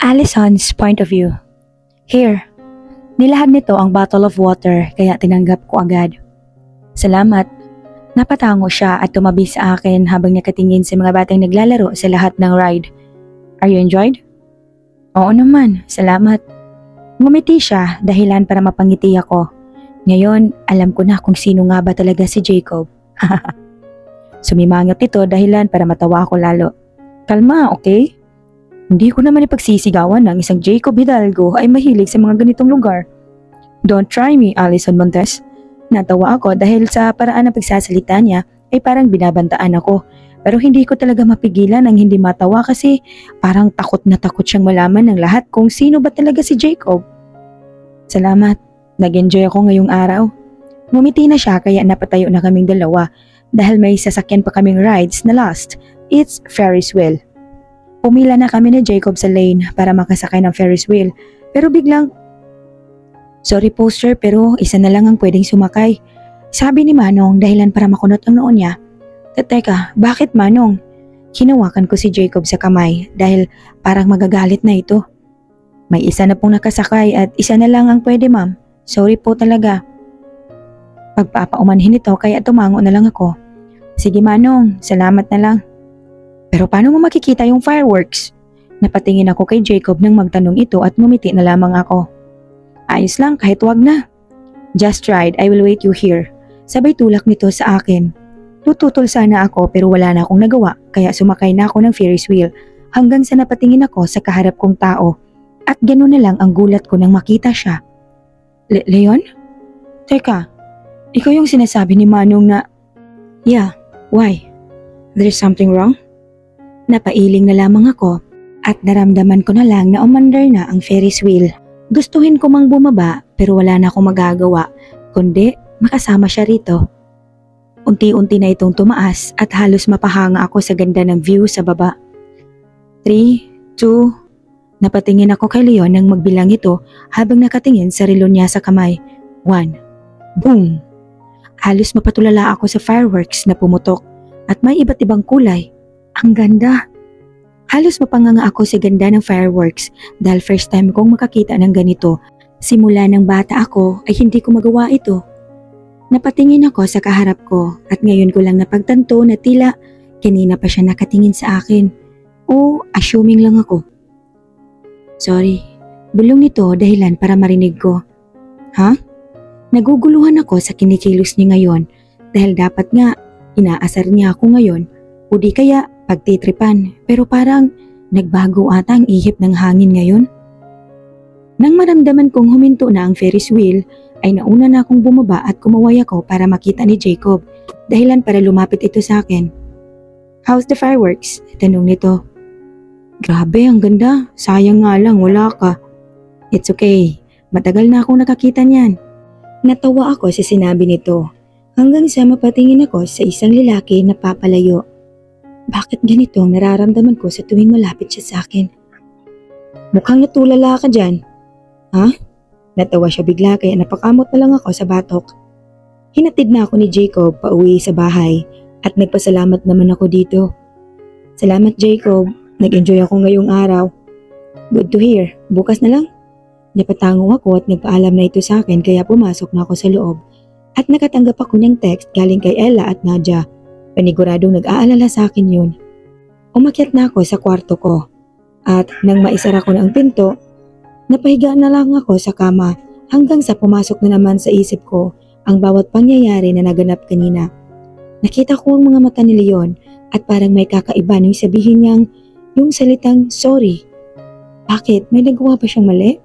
Allison's point of view. Here, nilahad nito ang bottle of water kaya tinanggap ko agad. Salamat. Napatango siya at tumabi sa akin habang nakatingin sa mga batang naglalaro sa lahat ng ride. Are you enjoyed? Oo naman, salamat. Ngumiti siya dahilan para mapangiti ako. Ngayon, alam ko na kung sino nga ba talaga si Jacob. Sumimangot ito dahilan para matawa ako lalo. Kalma, okay? Hindi ko naman ipagsisigawan ng isang Jacob Hidalgo ay mahilig sa mga ganitong lugar. Don't try me, Allison Montes. Natawa ako dahil sa paraan ng pagsasalita niya ay parang binabantaan ako. Pero hindi ko talaga mapigilan ang hindi matawa kasi parang takot na takot siyang malaman ng lahat kung sino ba talaga si Jacob. Salamat. Nag-enjoy ako ngayong araw. Ngumiti na siya kaya napatayo na kaming dalawa dahil may sasakyan pa kaming rides na last. It's Ferris wheel. Pumila na kami ni Jacob sa lane para makasakay ng Ferris wheel pero biglang, sorry po sir pero isa na lang ang pwedeng sumakay. Sabi ni Manong dahilan para makunot ang noon niya. Teka, bakit Manong? Hinawakan ko si Jacob sa kamay dahil parang magagalit na ito. May isa na pong nakasakay at isa na lang ang pwede ma'am. Sorry po talaga. Pagpapaumanhin ito kaya tumango na lang ako. Sige Manong, salamat na lang. Pero paano mo makikita yung fireworks? Napatingin ako kay Jacob nang magtanong ito at ngumiti na lamang ako. Ayos lang kahit wag na. Just ride, I will wait you here. Sabay tulak nito sa akin. Tututol sana ako pero wala na akong nagawa kaya sumakay na ako ng Ferris wheel hanggang sa napatingin ako sa kaharap kong tao. At ganoon na lang ang gulat ko nang makita siya. Leon? Teka, ikaw yung sinasabi ni Manong na... Yeah, why? There's something wrong? Napailing na lamang ako at naramdaman ko na lang na umandar na ang Ferris wheel. Gustuhin ko mang bumaba pero wala na akong magagawa kundi makasama siya rito. Unti-unti na itong tumaas at halos mapahanga ako sa ganda ng view sa baba. 3, 2... Napatingin ako kay Leon nang magbilang ito habang nakatingin sa relo niya sa kamay. 1. Boom! Halos mapatulala ako sa fireworks na pumutok at may iba't ibang kulay. Ang ganda! Halos mapanganga ako sa ganda ng fireworks dahil first time kong makakita ng ganito. Simula ng bata ako ay hindi ko magawa ito. Napatingin ako sa kaharap ko at ngayon ko lang napagtanto na tila kanina pa siya nakatingin sa akin. O assuming lang ako. Sorry, bulong nito dahilan para marinig ko. Ha? Naguguluhan ako sa kinikilos niya ngayon dahil dapat nga inaasar niya ako ngayon o di kaya pagtitripan pero parang nagbago ata ang ihip ng hangin ngayon. Nang maramdaman kong huminto na ang Ferris wheel ay nauna na akong bumaba at kumaway ako para makita ni Jacob dahilan para lumapit ito sa akin. How's the fireworks? Tanong nito. Grabe, ang ganda. Sayang nga lang, wala ka. It's okay. Matagal na akong nakakita niyan. Natawa ako sa sinabi nito hanggang sa mapatingin ako sa isang lalaki na papalayo. Bakit ganito ang nararamdaman ko sa tuwing malapit siya sa akin? Mukhang natulala ka dyan. Ha? Natawa siya bigla kaya napakamot na lang ako sa batok. Hinatid na ako ni Jacob pauwi sa bahay at nagpasalamat naman ako dito. Salamat Jacob. Nag-enjoy ako ngayong araw. Good to hear. Bukas na lang. Napatango ako at nagpaalam na ito sa akin kaya pumasok na ako sa loob. At nakatanggap ako ng text galing kay Ella at Nadia. Paniguradong nag-aalala sa akin yun. Umakyat na ako sa kwarto ko. At nang maisara ko ng pinto, napahiga na lang ako sa kama hanggang sa pumasok na naman sa isip ko ang bawat pangyayari na naganap kanina. Nakita ko ang mga mata ni Leon at parang may kakaiba nang sabihin niyang yung salitang sorry. Bakit? May nagawa ba siyang mali?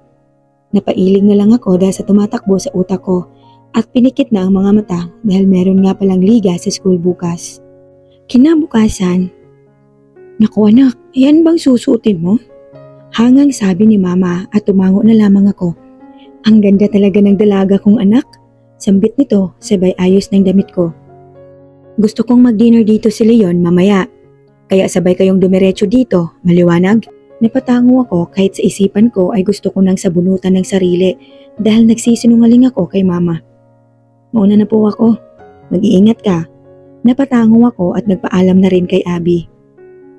Napailing na lang ako dahil sa tumatakbo sa utak ko at pinikit na ang mga mata dahil meron nga palang liga sa school bukas. Kinabukasan, naku anak, yan bang susuotin mo? Hangang sabi ni mama at tumango na lamang ako. Ang ganda talaga ng dalaga kong anak. Sambit nito sabay ayos ng damit ko. Gusto kong mag-dinner dito si Leon mamaya. Kaya sabay kayong dumiretso dito, maliwanag? Napatango ako kahit sa isipan ko ay gusto ko nang sabunutan ng sarili dahil nagsisinungaling ako kay mama. Mauna na po ako. Mag-iingat ka. Napatango ako at nagpaalam na rin kay Abby.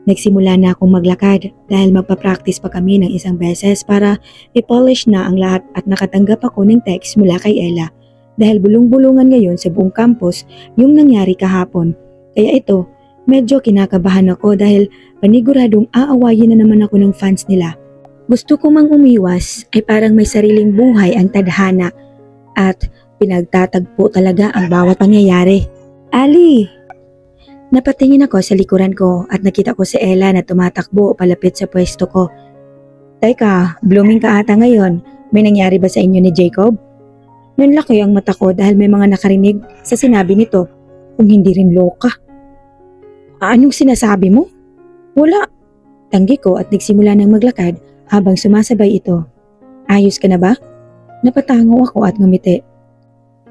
Nagsimula na akong maglakad dahil magpa-practice pa kami ng isang beses para i-polish na ang lahat at nakatanggap ako ng text mula kay Ella dahil bulong-bulungan ngayon sa buong campus yung nangyari kahapon. Kaya ito, medyo kinakabahan ako dahil paniguradong aawayin na naman ako ng fans nila. Gusto ko mang umiwas ay parang may sariling buhay ang tadhana at pinagtatagpo talaga ang bawat pangyayari. Ali! Napatingin ako sa likuran ko at nakita ko si Ella na tumatakbo palapit sa pwesto ko. Teka, blooming ka ata ngayon. May nangyari ba sa inyo ni Jacob? Nanlaki ang mata ko dahil may mga nakarinig sa sinabi nito. Kung hindi rin loka. Anong sinasabi mo? Wala. Tanggi ko at nagsimula ng maglakad habang sumasabay ito. Ayos ka na ba? Napatango ako at ngumiti.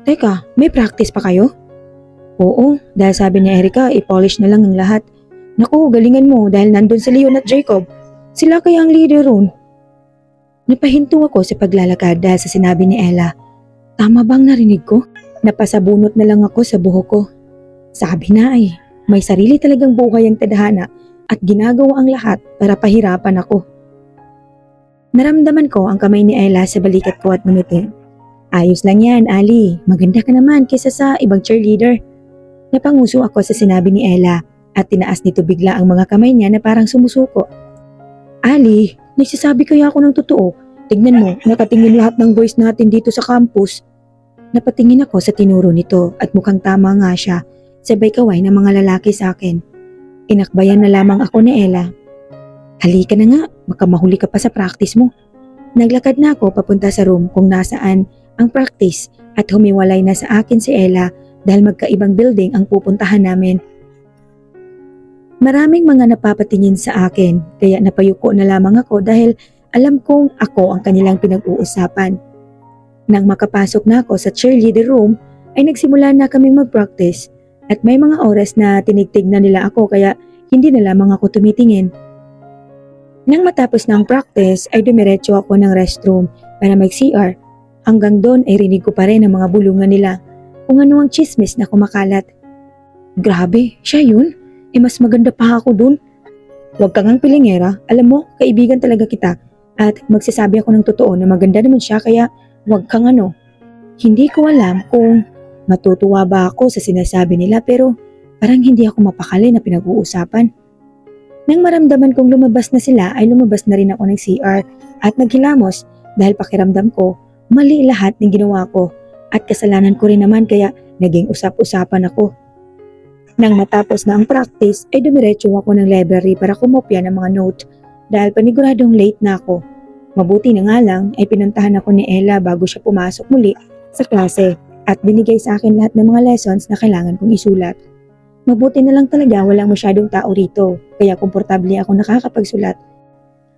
Teka, may practice pa kayo? Oo, dahil sabi ni Erica, i-polish na lang ang lahat. Naku, galingan mo dahil nandun si Leon at Jacob. Sila kaya ang leader ron. Napahinto ako sa paglalakad dahil sa sinabi ni Ella. Tama bang narinig ko? Napasabunot na lang ako sa buhok ko. Sabi na ay, may sarili talagang buhay ang tadhana at ginagawa ang lahat para pahirapan ako. Naramdaman ko ang kamay ni Ella sa balikat ko at ngumiti. Ayos lang yan, Ali. Maganda ka naman kaysa sa ibang cheerleader. Napanguso ako sa sinabi ni Ella at tinaas nito bigla ang mga kamay niya na parang sumusuko. Ali, nagsasabi kaya ako ng totoo. Tignan mo, nakatingin lahat ng boys natin dito sa campus. Napatingin ako sa tinuro nito at mukhang tama nga siya. Sabay kaway ng mga lalaki sa akin. Inakbayan na lamang ako ni Ella. Halika na nga, baka mahuli ka pa sa practice mo. Naglakad na ako papunta sa room kung nasaan ang practice at humiwalay na sa akin si Ella dahil magkaibang building ang pupuntahan namin. Maraming mga napapatingin sa akin kaya napayuko na lamang ako dahil alam kong ako ang kanilang pinag-uusapan. Nang makapasok na ako sa cheerleader room ay nagsimula na kaming mag-practice at may mga oras na tinigtig na nila ako kaya hindi na lamang ako tumitingin. Nang matapos ng practice ay dumiretso ako ng restroom para mag-CR. Hanggang doon ay rinig ko pa rin ang mga bulungan nila kung ano ang chismis na kumakalat. Grabe, siya yun? Mas maganda pa ako dun. Huwag kang ang pilingera, alam mo, kaibigan talaga kita at magsasabi ako ng totoo na maganda naman siya kaya huwag kang ano. Hindi ko alam kung matutuwa ba ako sa sinasabi nila pero parang hindi ako mapakali na pinag-uusapan. Nang maramdaman kong lumabas na sila ay lumabas na rin ako ng CR at naghilamos dahil pakiramdam ko mali lahat ng ginawa ko at kasalanan ko rin naman kaya naging usap-usapan ako. Nang matapos na ang practice ay dumiretso ako ng library para kumopya ng mga note dahil paniguradong late na ako. Mabuti na nga lang ay pinuntahan ako ni Ella bago siya pumasok muli sa klase at binigay sa akin lahat ng mga lessons na kailangan kong isulat. Mabuti na lang talaga walang masyadong tao rito kaya komportable ako nakakapagsulat.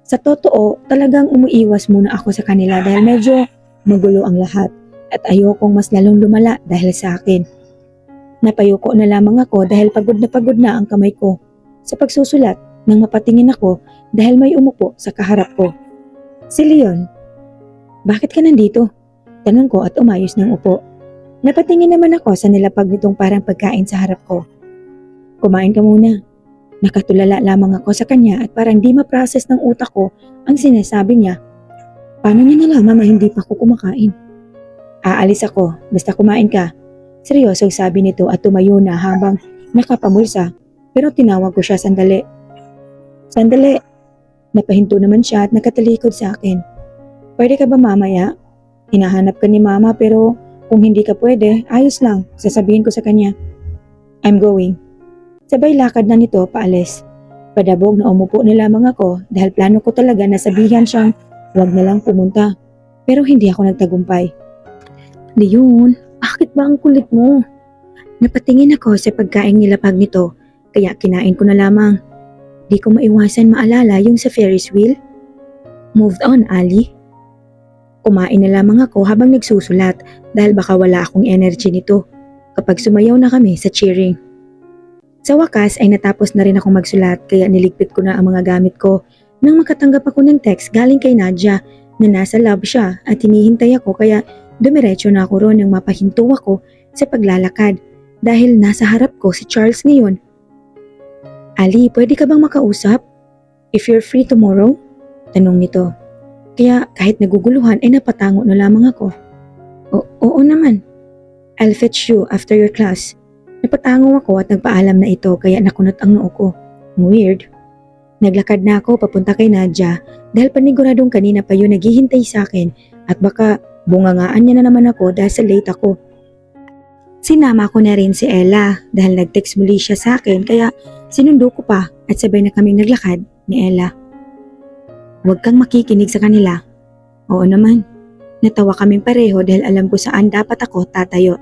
Sa totoo, talagang umuiwas muna ako sa kanila dahil medyo magulo ang lahat at ayokong mas lalong lumala dahil sa akin. Napayuko na lamang ako dahil pagod na ang kamay ko sa pagsusulat nang mapatingin ako dahil may umupo sa kaharap ko. Si Leon. Bakit ka nandito? Tanong ko at umayos ng upo. Napatingin naman ako sa nilapag nitong parang pagkain sa harap ko. Kumain ka muna. Nakatulala lamang ako sa kanya at parang di ma-process ng utak ko ang sinasabi niya. Paano niya nalaman na hindi pa ako kumakain? Aalis ako, basta kumain ka. Seryosong sabi nito at tumayo na habang nakapamulsa pero tinawag ko siya sandali. Sandali. Napahinto naman siya at nakatalikod sa akin. Pwede ka ba mamaya? Hinahanap ka ni mama pero kung hindi ka pwede, ayos lang, sasabihin ko sa kanya. I'm going. Sabay lakad na nito paalis. Padabog na umupo na lamang ako dahil plano ko talaga na sabihan siyang huwag na lang pumunta. Pero hindi ako nagtagumpay. Leon, bakit ba ang kulit mo? Napatingin ako sa pagkain nilapag nito kaya kinain ko na lamang. Di ko maiwasan maalala yung sa Ferris wheel. Moved on, Ali. Kumain na lamang ako habang nagsusulat dahil baka wala akong energy nito kapag sumayaw na kami sa cheering. Sa wakas ay natapos na rin akong magsulat kaya niligpit ko na ang mga gamit ko nang makatanggap ako ng text galing kay Nadia na nasa lab siya at hinihintay ako kaya dumiretso na ako roon nang mapahinto ako sa paglalakad dahil nasa harap ko si Charles ngayon. Ali, pwede ka bang makausap? If you're free tomorrow? Tanong nito. Kaya kahit naguguluhan ay napatango na lamang ako. Oo naman. I'll fetch you after your class. Napatango ako at nagpaalam na ito kaya nakunot ang noo ko. Weird. Naglakad na ako papunta kay Nadia dahil paniguradong kanina pa yun naghihintay sa akin at baka bungangaan niya na naman ako dahil sa late ako. Sinama ko na rin si Ella dahil nag-text muli siya sa akin kaya sinundo ko pa at sabay na kaming naglakad ni Ella. Huwag kang makikinig sa kanila. Oo naman. Natawa kaming pareho dahil alam ko saan dapat ako tatayo.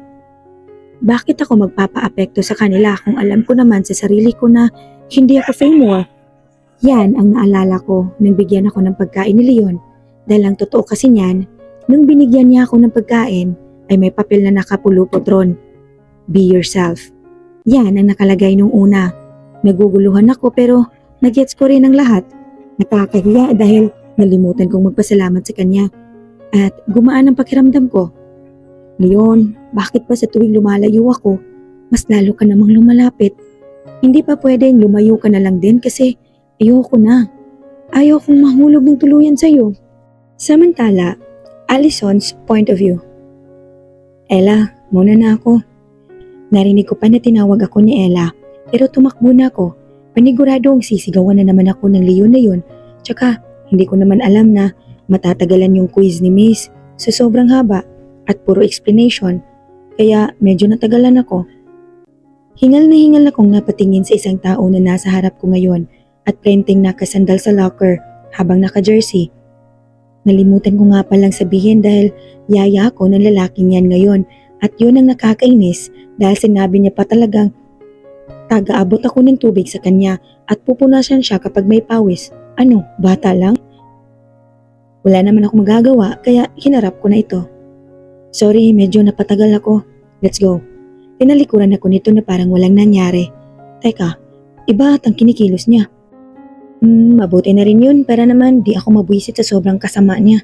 Bakit ako magpapa-apekto sa kanila kung alam ko naman sa sarili ko na hindi ako failure? Yan ang naalala ko nang bigyan ako ng pagkain ni Leon dahil ang totoo kasi niyan, nung binigyan niya ako ng pagkain ay may papel na nakapulupot ron. Be yourself. Yan ang nakalagay nung una. Naguguluhan ako pero nagets ko rin ang lahat. Nakakahiya dahil nalimutan kong magpasalamat sa kanya at gumaan ang pakiramdam ko. Leon, bakit ba sa tuwing lumalayo ako, mas lalo ka namang lumalapit? Hindi pa pwedeng lumayo ka na lang din kasi ayoko na. Ayaw kong mahulog ng tuluyan sa'yo. Samantala, Allison's point of view. Ella, muna na ako. Narinig ko pa na tinawag ako ni Ella pero tumakbo na ako. Paniguradong sisigawan na naman ako ng Leon na yun. Tsaka hindi ko naman alam na matatagalan yung quiz ni Miss sa sobrang haba at puro explanation, kaya medyo natagalan ako. Hingal na hingal akong napatingin sa isang tao na nasa harap ko ngayon at printing nakasandal sa locker habang naka-jersey. Nalimutan ko nga palang sabihin dahil yaya ako ng lalaking yan ngayon at yun ang nakakainis dahil sinabi niya pa talagang taga-abot ako ng tubig sa kanya at pupunasan siya kapag may pawis. Ano, bata lang? Wala naman ako magagawa kaya hinarap ko na ito. Sorry, medyo napatagal ako. Let's go. Tinalikuran ako nito na parang walang nangyari. Teka, iba at ang kinikilos niya. Mabuti na rin yun para naman di ako mabwisit sa sobrang kasama niya.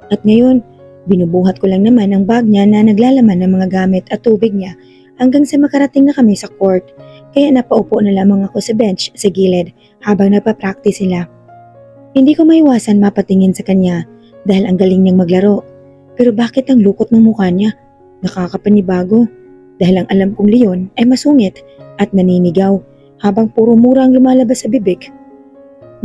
At ngayon, binubuhat ko lang naman ang bag niya na naglalaman ng mga gamit at tubig niya hanggang sa makarating na kami sa court. Kaya napaupo na lamang ako sa bench sa gilid habang nagpa-practice sila. Hindi ko maiwasan mapatingin sa kanya dahil ang galing niyang maglaro. Pero bakit ang lukot ng mukha niya? Nakakapanibago dahil ang alam kong Leon ay masungit at naninigaw habang puro mura ang lumalabas sa bibig.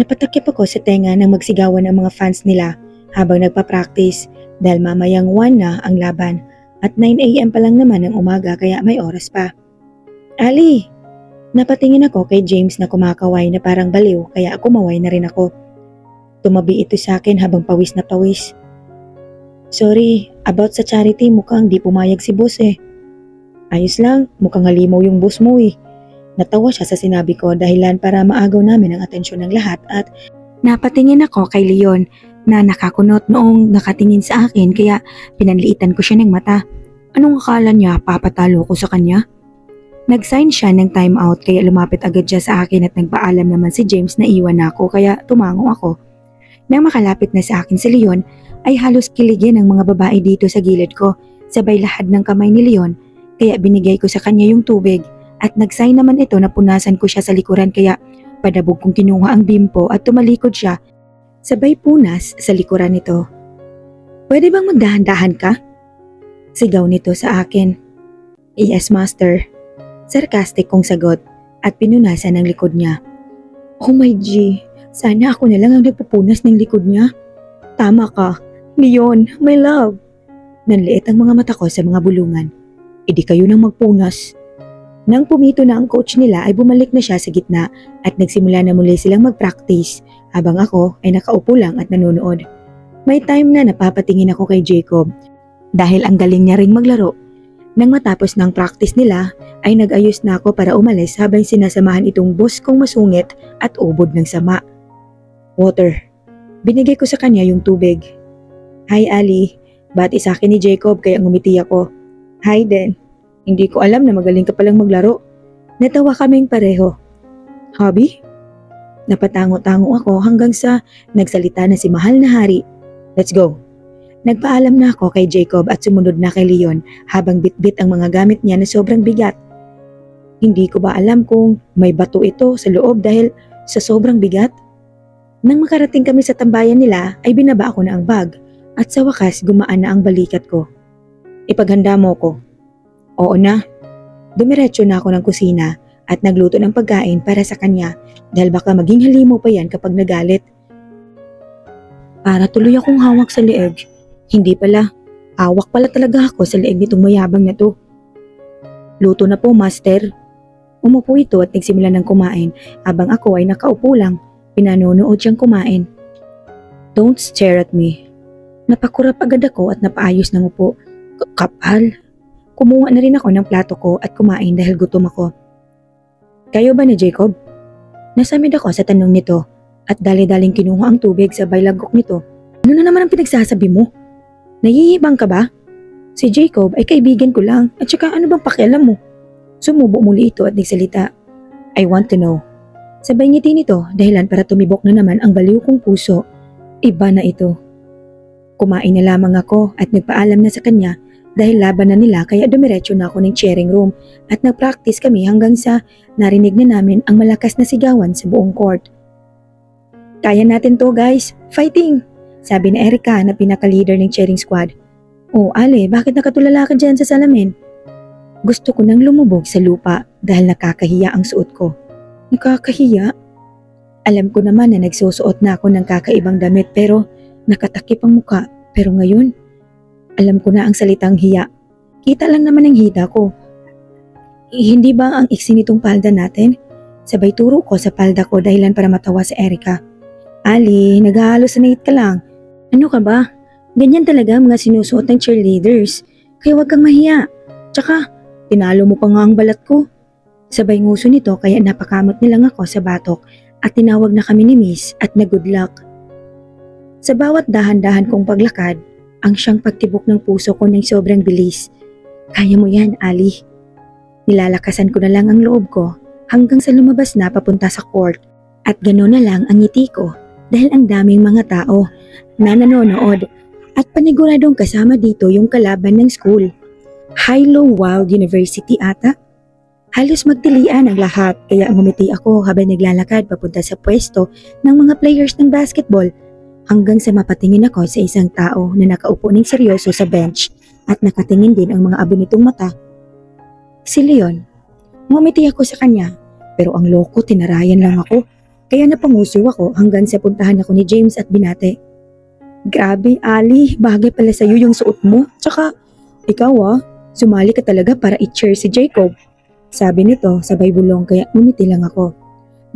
Napatakip ako sa tenga nang magsigawan ang mga fans nila habang nagpa-practice dahil mamayang 1 na ang laban at 9 AM pa lang naman ng umaga kaya may oras pa. Ali! Napatingin ako kay James na kumakaway na parang baliw kaya kumaway na rin ako. Tumabi ito sa akin habang pawis na pawis. Sorry, about sa charity mukhang di pumayag si boss eh. Ayos lang, mukhang halimaw yung boss mo eh. Natawa siya sa sinabi ko dahilan para maagaw namin ang atensyon ng lahat at napatingin ako kay Leon na nakakunot noong nakatingin sa akin kaya pinanliitan ko siya ng mata. Anong akala niya papatalo ko sa kanya? Nag-sign siya ng time out kaya lumapit agad siya sa akin at nagpaalam naman si James na iwan ako kaya tumango ako. Nang makalapit na sa akin si Leon ay halos kiligin ang mga babae dito sa gilid ko, sabay lahad ng kamay ni Leon kaya binigay ko sa kanya yung tubig at nag-sign naman ito na punasan ko siya sa likuran kaya padabog kong kinuha ang bimpo at tumalikod siya, sabay punas sa likuran nito. Pwede bang magdahan-dahan ka? Sigaw nito sa akin. Yes, master. Sarcastic kong sagot at pinunasan ang likod niya. Oh my G, sana ako na lang ang nagpupunas ng likod niya. Tama ka, Leon, my love. Nanliit ang mga mata ko sa mga bulungan. Idi kayo nang magpunas. Nang pumito na ang coach nila ay bumalik na siya sa gitna at nagsimula na muli silang mag-practice habang ako ay nakaupo lang at nanonood. May time na napapatingin ako kay Jacob dahil ang galing niya ring maglaro. Nang matapos ng practice nila ay nag-ayos na ako para umalis habang sinasamahan itong boss kong masungit at ubod ng sama. Water. Binigay ko sa kanya yung tubig. Hi Ali, bati sa akin ni Jacob kaya ngumiti ako. Hi din. Hindi ko alam na magaling ka palang maglaro. Natawa kaming pareho. Hobby? Napatango-tango ako hanggang sa nagsalita na si Mahal na Hari. Let's go. Nagpaalam na ako kay Jacob at sumunod na kay Leon habang bitbit ang mga gamit niya na sobrang bigat. Hindi ko ba alam kung may bato ito sa loob dahil sa sobrang bigat? Nang makarating kami sa tambayan nila ay binaba ko na ang bag at sa wakas gumaan na ang balikat ko. Ipaghanda mo ko. Oo na. Dumiretso na ako ng kusina at nagluto ng pagkain para sa kanya dahil baka maging halimo pa yan kapag nagalit. Para tuloy akong hawak sa leeg. Hindi pala. Hawak pala talaga ako sa leeg nitong mayabang na to. Luto na po, master. Umupo ito at nagsimula ng kumain habang ako ay nakaupo lang, pinanonood siyang kumain. Don't stare at me. Napakurap agad ako at napaayos ng upo. Kapal. Kumuha na rin ako ng plato ko at kumain dahil gutom ako. Kayo ba ni Jacob? Nasamid ako sa tanong nito at dali-daling kinuha ang tubig sa baylagok nito. Ano na naman ang pinagsasabi mo? Nahihibang ka ba? Si Jacob ay kaibigan ko lang at saka ano bang pakialam mo? Sumubo muli ito at nagsalita. I want to know. Sabay ngiti nito dahilan para tumibok na naman ang baliw kong puso. Iba na ito. Kumain na lamang ako at nagpaalam na sa kanya dahil laban na nila kaya dumiretso na ako ng cheering room at nagpractice kami hanggang sa narinig na namin ang malakas na sigawan sa buong court. Kaya natin to guys, fighting! Sabi ni Erica na pinaka-leader ng cheering squad. Oh Ale, bakit nakatulala ka dyan sa salamin? Gusto ko nang lumubog sa lupa dahil nakakahiya ang suot ko. Nakakahiya? Alam ko naman na nagsusuot na ako ng kakaibang damit pero nakatakip ang muka. Pero ngayon, alam ko na ang salitang hiya. Kita lang naman ang hita ko. Hindi ba ang iksi nitong palda natin? Sabay turo ko sa palda ko dahilan para matawa si Erica. Ali, nag-hallucinate ka lang. Ano ka ba? Ganyan talaga mga sinusuot ng cheerleaders. Kaya wag kang mahiya. Tsaka, tinalo mo pa nga ang balat ko. Sabay nguso nito kaya napakamot na lang ako sa batok at tinawag na kami ni Miss at na good luck. Sa bawat dahan-dahan kong paglakad, ang siyang pagtibok ng puso ko ng sobrang bilis. Kaya mo yan, Ali. Nilalakasan ko na lang ang loob ko hanggang sa lumabas na papunta sa court at gano'n na lang ang ngiti ko dahil ang daming mga tao na nanonood at paniguradong kasama dito yung kalaban ng school. Hilo Wild University ata? Halos magtilian ang lahat kaya ngumiti ako habang naglalakad papunta sa pwesto ng mga players ng basketball hanggang sa mapatingin ako sa isang tao na nakaupo ng seryoso sa bench at nakatingin din ang mga abo nitong mata. Si Leon. Ngumiti ako sa kanya pero ang loko tinarayan lang ako kaya napanguso ako hanggang sa puntahan ako ni James at binate. Grabe Ali, bagay pala sa'yo yung suot mo. Tsaka, ikaw sumali ka talaga para i-cheer si Jacob. Sabi nito sabay bulong kaya ngumiti lang ako.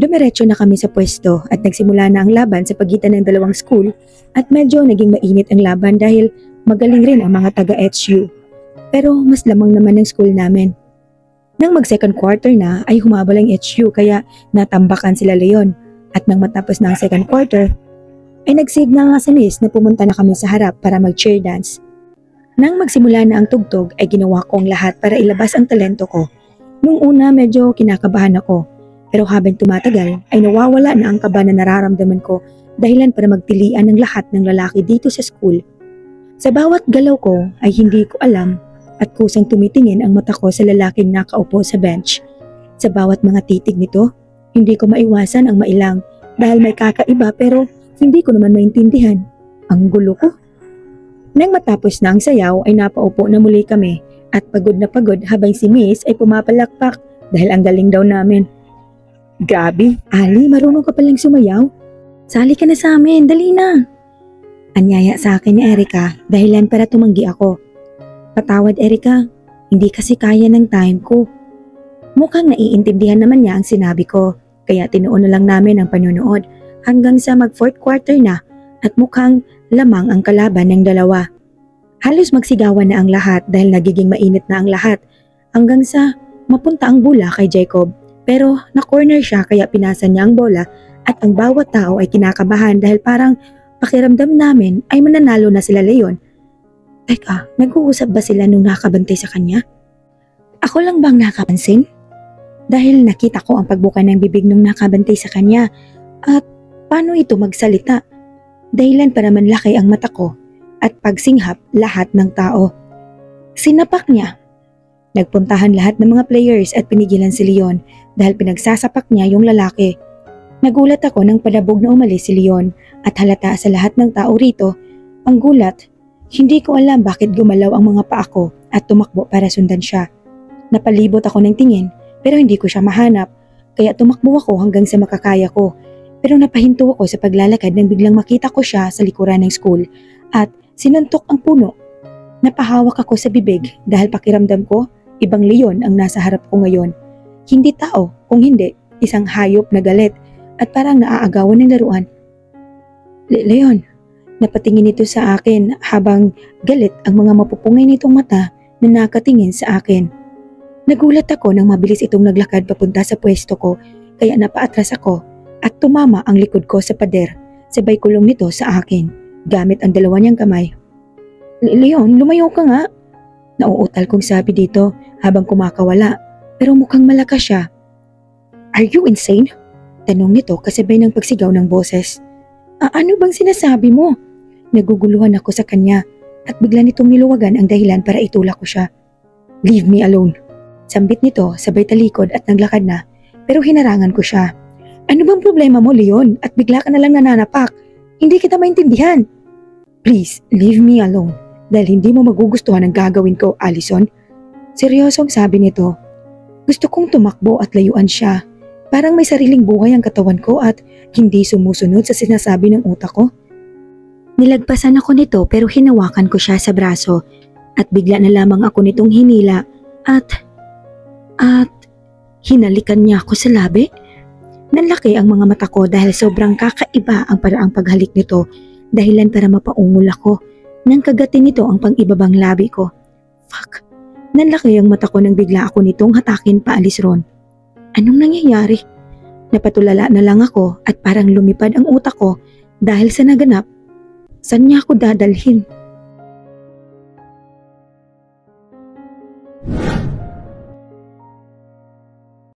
Dumiretso na kami sa pwesto at nagsimula na ang laban sa pagitan ng dalawang school at medyo naging mainit ang laban dahil magaling rin ang mga taga-HU. Pero mas lamang naman ng school namin. Nang mag-second quarter na ay humabol ang HU kaya natambakan sila Leon at nang matapos na ang second quarter ay nagsignal nga sa miss na pumunta na kami sa harap para mag-cheer dance. Nang magsimula na ang tugtog ay ginawa ko ang lahat para ilabas ang talento ko. Nung una medyo kinakabahan ako pero habang tumatagal ay nawawala na ang kaba na nararamdaman ko dahilan para magtilian ng lahat ng lalaki dito sa school. Sa bawat galaw ko ay hindi ko alam at kusang tumitingin ang mata ko sa lalaking nakaupo sa bench. Sa bawat mga titig nito, hindi ko maiwasan ang mailang dahil may kakaiba pero hindi ko naman maintindihan. Ang gulo ko. Nang matapos na ang sayaw ay napaupo na muli kami at pagod na pagod habang si Miss ay pumapalakpak dahil ang galing daw namin. Grabe, Ali, marunong ka palang sumayaw. Sali ka na sa amin, dali na. Anyaya sa akin ni Erica dahilan para tumanggi ako. Patawad Erica, hindi kasi kaya ng time ko. Mukhang naiintindihan naman niya ang sinabi ko kaya tinuon na lang namin ang panonood hanggang sa mag fourth quarter na at mukhang lamang ang kalaban ng dalawa. Halos magsigawan na ang lahat dahil nagiging mainit na ang lahat hanggang sa mapunta ang bola kay Jacob. Pero na-corner siya kaya pinasa niya ang bola at ang bawat tao ay kinakabahan dahil parang pakiramdam namin ay mananalo na sila Leon. Teka, nag-uusap ba sila nung nakabantay sa kanya? Ako lang bang nakapansin? Dahil nakita ko ang pagbuka ng bibig nung nakabantay sa kanya at paano ito magsalita? Dahilan para manlaki ang mata ko at pagsinghap lahat ng tao. Sinapak niya. Nagpuntahan lahat ng mga players at pinigilan si Leon dahil pinagsasapak niya yung lalaki. Nagulat ako nang palabog na umalis si Leon at halata sa lahat ng tao rito. Ang gulat, hindi ko alam bakit gumalaw ang mga paa ko at tumakbo para sundan siya. Napalibot ako ng tingin pero hindi ko siya mahanap kaya tumakbo ako hanggang sa makakaya ko. Pero napahinto ako sa paglalakad nang biglang makita ko siya sa likuran ng school at sinuntok ang puno. Napahawak ako sa bibig dahil pakiramdam ko ibang Leon ang nasa harap ko ngayon. Hindi tao, kung hindi, isang hayop na galit at parang naaagawan ng laruan. Leon, napatingin ito sa akin habang galit ang mga mapupungay nitong mata na nakatingin sa akin. Nagulat ako nang mabilis itong naglakad papunta sa pwesto ko kaya napaatras ako at tumama ang likod ko sa pader. Sabay kulong nito sa akin gamit ang dalawa niyang kamay. Leon, lumayo ka nga. Nauutal kong sabi dito habang kumakawala pero mukhang malakas siya. Are you insane? Tanong nito kasabay ng pagsigaw ng boses. Ano bang sinasabi mo? Naguguluhan ako sa kanya at bigla nitong niluwagan ang dahilan para itulak ko siya. Leave me alone. Sambit nito sabay talikod at naglakad na pero hinarangan ko siya. Ano bang problema mo, Leon? At bigla ka na lang nananapak. Hindi kita maintindihan. Please, leave me alone. Dahil hindi mo magugustuhan ang gagawin ko, Allison. Seryosong sabi nito. Gusto kong tumakbo at layuan siya. Parang may sariling buhay ang katawan ko at hindi sumusunod sa sinasabi ng utak ko. Nilagpasan ako nito pero hinawakan ko siya sa braso at bigla na lamang ako nitong hinila at hinalikan niya ako sa labi. Nanlaki ang mga mata ko dahil sobrang kakaiba ang paraang paghalik nito, dahilan para mapaungol ako nang kagatin nito ang pang-ibabang labi ko. Fuck! Nanlaki ang mata ko nang bigla ako nitong hatakin paalis ron. Anong nangyayari? Napatulala na lang ako at parang lumipad ang utak ko dahil sa naganap. Saan niya ako dadalhin?